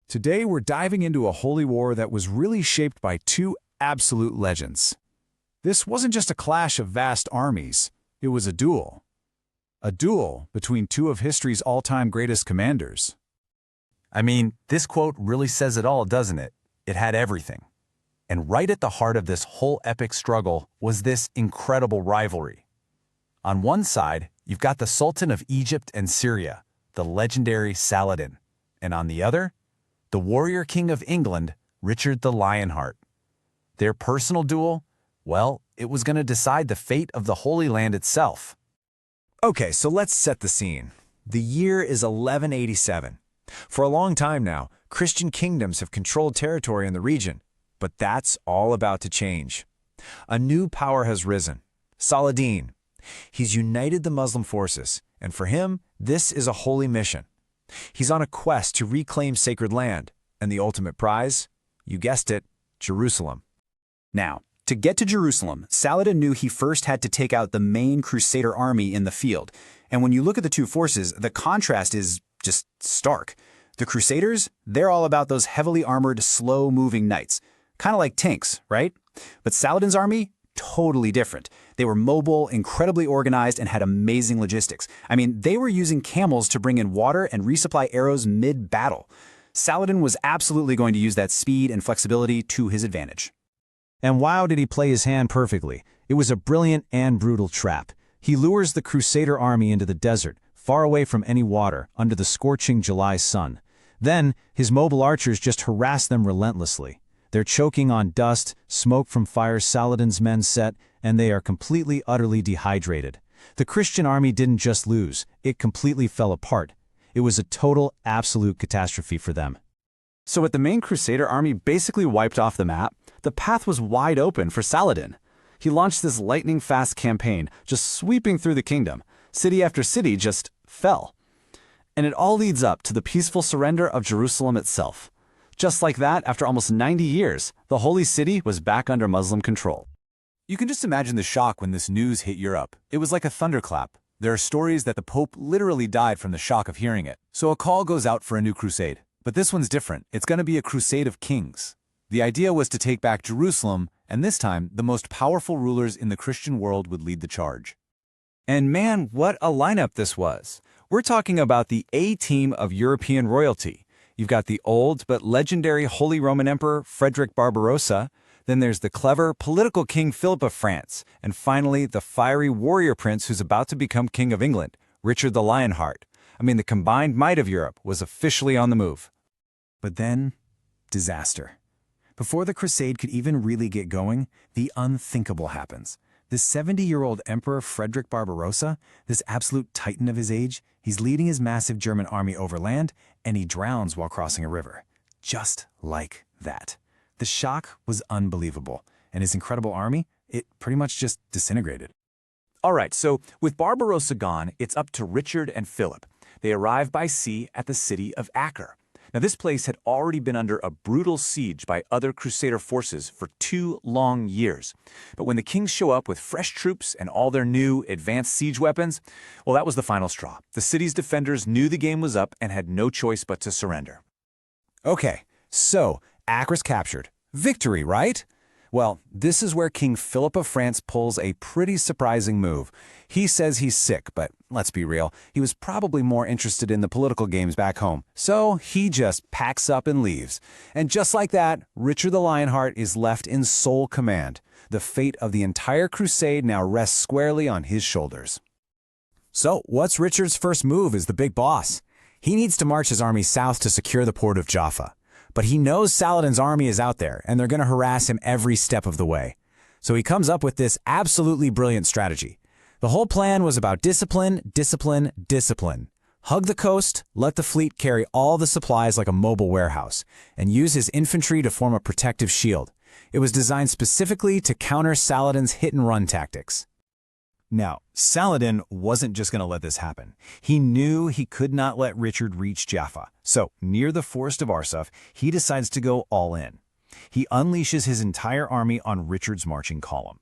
Today we're diving into a holy war that was really shaped by two absolute legends. This wasn't just a clash of vast armies, it was a duel. A duel between two of history's all-time greatest commanders. I mean, this quote really says it all, doesn't it? It had everything. And right at the heart of this whole epic struggle was this incredible rivalry. On one side, you've got the Sultan of Egypt and Syria, the legendary Saladin. And on the other, the warrior king of England, Richard the Lionheart. Their personal duel, well, it was going to decide the fate of the Holy Land itself. Okay, so let's set the scene. The year is 1187. For a long time now, Christian kingdoms have controlled territory in the region, but that's all about to change. A new power has risen, Saladin. He's united the Muslim forces, and for him, this is a holy mission. He's on a quest to reclaim sacred land, and the ultimate prize? You guessed it, Jerusalem. Now, to get to Jerusalem, Saladin knew he first had to take out the main Crusader army in the field. And when you look at the two forces, the contrast is just stark. The Crusaders, they're all about those heavily armored, slow-moving knights. Kind of like tanks, right? But Saladin's army? Totally different. They were mobile, incredibly organized, and had amazing logistics. I mean, they were using camels to bring in water and resupply arrows mid-battle. Saladin was absolutely going to use that speed and flexibility to his advantage. And wow, did he play his hand perfectly. It was a brilliant and brutal trap. He lures the Crusader army into the desert, far away from any water, under the scorching July sun. Then, his mobile archers just harass them relentlessly. They're choking on dust, smoke from fires Saladin's men set, and they are completely, utterly dehydrated. The Christian army didn't just lose, it completely fell apart. It was a total, absolute catastrophe for them. So with the main Crusader army basically wiped off the map, the path was wide open for Saladin. He launched this lightning-fast campaign, just sweeping through the kingdom. City after city just fell. And it all leads up to the peaceful surrender of Jerusalem itself. Just like that, after almost 90 years, the Holy City was back under Muslim control. You can just imagine the shock when this news hit Europe. It was like a thunderclap. There are stories that the Pope literally died from the shock of hearing it. So a call goes out for a new crusade. But this one's different. It's going to be a crusade of kings. The idea was to take back Jerusalem, and this time, the most powerful rulers in the Christian world would lead the charge. And man, what a lineup this was. We're talking about the A-team of European royalty. You've got the old but legendary Holy Roman Emperor Frederick Barbarossa, then there's the clever political King Philip of France, and finally the fiery warrior prince who's about to become King of England, Richard the Lionheart. I mean, the combined might of Europe was officially on the move. But then, disaster. Before the crusade could even really get going, the unthinkable happens. This 70-year-old Emperor Frederick Barbarossa, this absolute titan of his age, he's leading his massive German army overland, and he drowns while crossing a river. Just like that. The shock was unbelievable, and his incredible army, it pretty much just disintegrated. All right, so with Barbarossa gone, it's up to Richard and Philip. They arrive by sea at the city of Acre. Now, this place had already been under a brutal siege by other Crusader forces for 2 long years. But when the kings show up with fresh troops and all their new, advanced siege weapons, well, that was the final straw. The city's defenders knew the game was up and had no choice but to surrender. Okay, so Acre's captured. Victory, right? Well, this is where King Philip of France pulls a pretty surprising move. He says he's sick, but let's be real, he was probably more interested in the political games back home. So he just packs up and leaves. And just like that, Richard the Lionheart is left in sole command. The fate of the entire crusade now rests squarely on his shoulders. So what's Richard's first move as the big boss? He needs to march his army south to secure the port of Jaffa. But he knows Saladin's army is out there, and they're going to harass him every step of the way. So he comes up with this absolutely brilliant strategy. The whole plan was about discipline, discipline, discipline. Hug the coast, let the fleet carry all the supplies like a mobile warehouse, and use his infantry to form a protective shield. It was designed specifically to counter Saladin's hit-and-run tactics. Now, Saladin wasn't just going to let this happen. He knew he could not let Richard reach Jaffa. So, near the forest of Arsuf, he decides to go all in. He unleashes his entire army on Richard's marching column.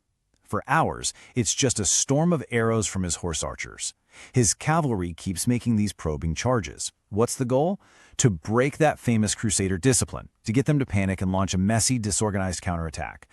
For hours, it's just a storm of arrows from his horse archers. His cavalry keeps making these probing charges. What's the goal? To break that famous Crusader discipline, to get them to panic and launch a messy, disorganized counterattack.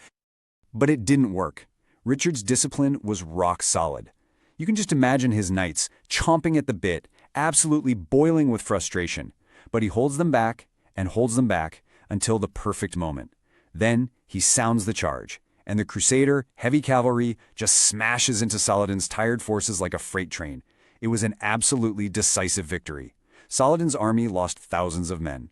But it didn't work. Richard's discipline was rock solid. You can just imagine his knights chomping at the bit, absolutely boiling with frustration. But he holds them back and holds them back until the perfect moment. Then he sounds the charge, and the Crusader heavy cavalry just smashes into Saladin's tired forces like a freight train. It was an absolutely decisive victory. Saladin's army lost thousands of men.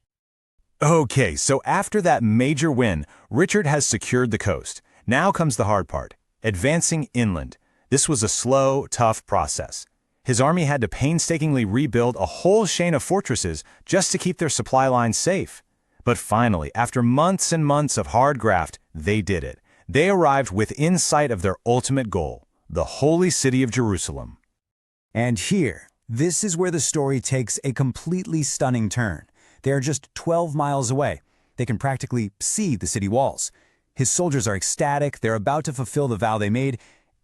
Okay, so after that major win, Richard has secured the coast. Now comes the hard part, advancing inland. This was a slow, tough process. His army had to painstakingly rebuild a whole chain of fortresses just to keep their supply lines safe. But finally, after months and months of hard graft, they did it. They arrived within sight of their ultimate goal, the holy city of Jerusalem. And here, this is where the story takes a completely stunning turn. They are just 12 miles away. They can practically see the city walls. His soldiers are ecstatic, they're about to fulfill the vow they made,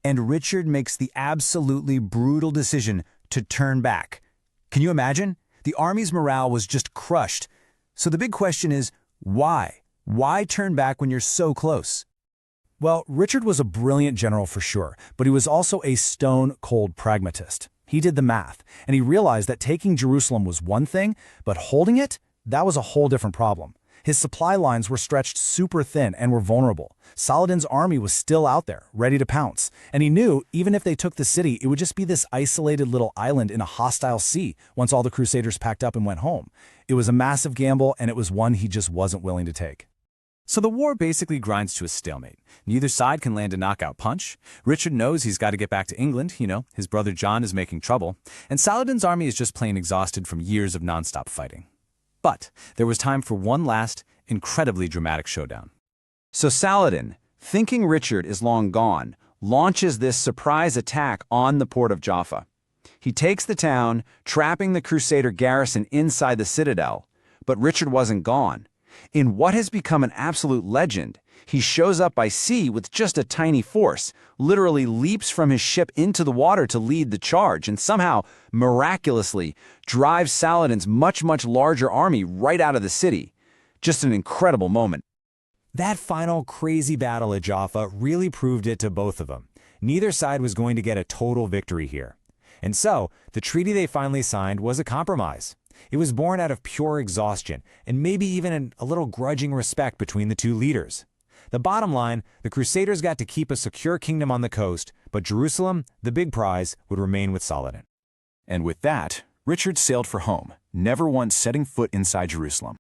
and Richard makes the absolutely brutal decision to turn back. Can you imagine? The army's morale was just crushed. So the big question is, why? Why turn back when you're so close? Well, Richard was a brilliant general for sure, but he was also a stone-cold pragmatist. He did the math, and he realized that taking Jerusalem was one thing, but holding it, that was a whole different problem. His supply lines were stretched super thin and were vulnerable. Saladin's army was still out there, ready to pounce. And he knew, even if they took the city, it would just be this isolated little island in a hostile sea once all the Crusaders packed up and went home. It was a massive gamble, and it was one he just wasn't willing to take. So the war basically grinds to a stalemate. Neither side can land a knockout punch. Richard knows he's got to get back to England, his brother John is making trouble, and Saladin's army is just plain exhausted from years of nonstop fighting. But there was time for one last, incredibly dramatic showdown. So Saladin, thinking Richard is long gone, launches this surprise attack on the port of Jaffa. He takes the town, trapping the Crusader garrison inside the citadel, but Richard wasn't gone. In what has become an absolute legend, he shows up by sea with just a tiny force, literally leaps from his ship into the water to lead the charge, and somehow, miraculously, drives Saladin's much, much larger army right out of the city. Just an incredible moment. That final crazy battle at Jaffa really proved it to both of them. Neither side was going to get a total victory here. And so, the treaty they finally signed was a compromise. It was born out of pure exhaustion, and maybe even a little grudging respect between the two leaders. The bottom line, the Crusaders got to keep a secure kingdom on the coast, but Jerusalem, the big prize, would remain with Saladin. And with that, Richard sailed for home, never once setting foot inside Jerusalem.